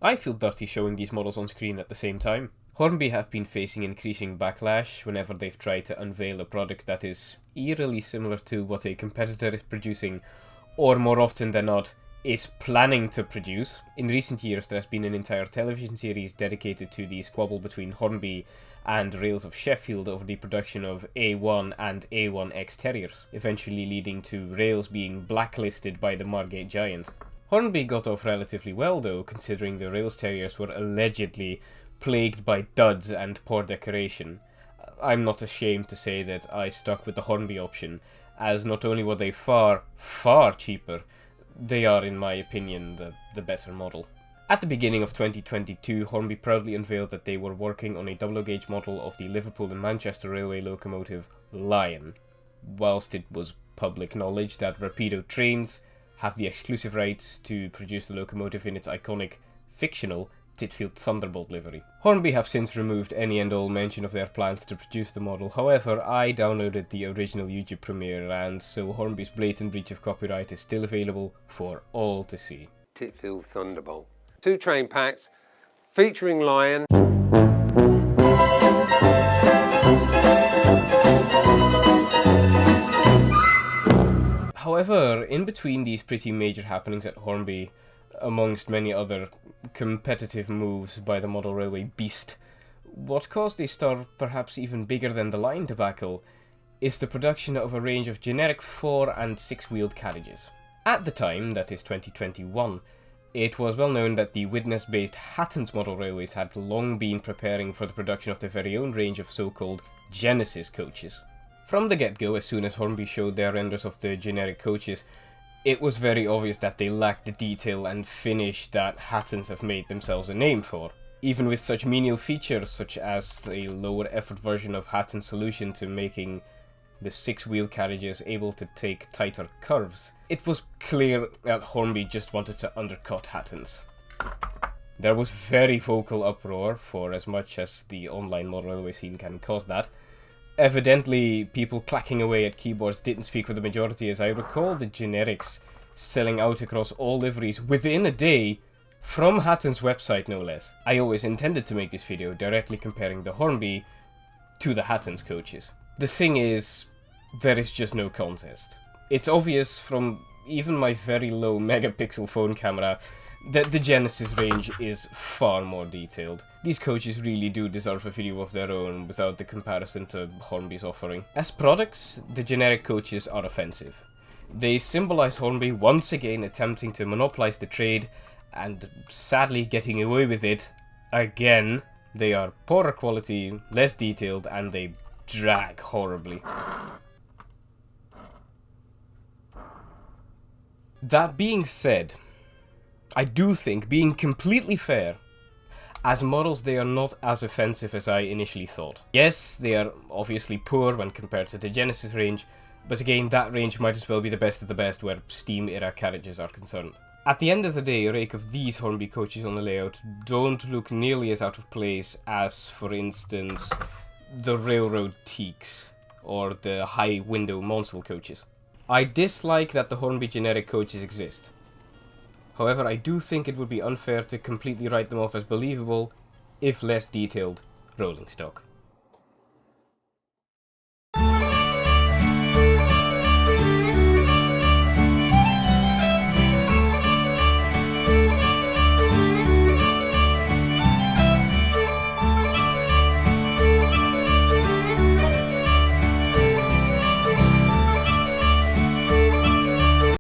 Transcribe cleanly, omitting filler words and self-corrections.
I feel dirty showing these models on screen at the same time. Hornby have been facing increasing backlash whenever they've tried to unveil a product that is eerily similar to what a competitor is producing, or more often than not, is planning to produce. In recent years, there has been an entire television series dedicated to the squabble between Hornby and Rails of Sheffield over the production of A1 and A1X Terriers, eventually leading to Rails being blacklisted by the Margate giant. Hornby got off relatively well though, considering the Rails Terriers were allegedly plagued by duds and poor decoration. I'm not ashamed to say that I stuck with the Hornby option, as not only were they far, far cheaper, they are, in my opinion, the better model. At the beginning of 2022, Hornby proudly unveiled that they were working on a double-gauge model of the Liverpool and Manchester Railway locomotive Lion. Whilst it was public knowledge that Rapido Trains have the exclusive rights to produce the locomotive in its iconic, fictional, Titfield Thunderbolt livery. Hornby have since removed any and all mention of their plans to produce the model. However, I downloaded the original YouTube premiere, and so Hornby's blatant breach of copyright is still available for all to see. Titfield Thunderbolt. 2 train packs featuring Lion. However, in between these pretty major happenings at Hornby, amongst many other competitive moves by the model railway beast, what caused a stir perhaps even bigger than the Lion debacle is the production of a range of generic 4- and 6-wheeled carriages. At the time, that is 2021, it was well known that the Widnes-based Hatton's model railways had long been preparing for the production of their very own range of so-called Genesis coaches. From the get-go, as soon as Hornby showed their renders of the generic coaches, it was very obvious that they lacked the detail and finish that Hattons have made themselves a name for. Even with such menial features such as a lower effort version of Hatton's solution to making the 6-wheel carriages able to take tighter curves, it was clear that Hornby just wanted to undercut Hattons. There was very vocal uproar, for as much as the online model railway scene can cause that. Evidently, people clacking away at keyboards didn't speak for the majority, as I recall the generics selling out across all liveries within a day, from Hatton's website no less. I always intended to make this video directly comparing the Hornby to the Hatton's coaches. The thing is, there is just no contest. It's obvious from even my very low megapixel phone camera that the Genesis range is far more detailed. These coaches really do deserve a video of their own without the comparison to Hornby's offering. As products, the generic coaches are offensive. They symbolize Hornby once again attempting to monopolize the trade, and sadly getting away with it again. They are poorer quality, less detailed, and they drag horribly. That being said, I do think, being completely fair, as models they are not as offensive as I initially thought. Yes, they are obviously poor when compared to the Genesis range, but again, that range might as well be the best of the best where steam-era carriages are concerned. At the end of the day, a rake of these Hornby coaches on the layout don't look nearly as out of place as, for instance, the Railroad Teaks or the high window Monsell coaches. I dislike that the Hornby generic coaches exist. However, I do think it would be unfair to completely write them off as believable, if less detailed, rolling stock.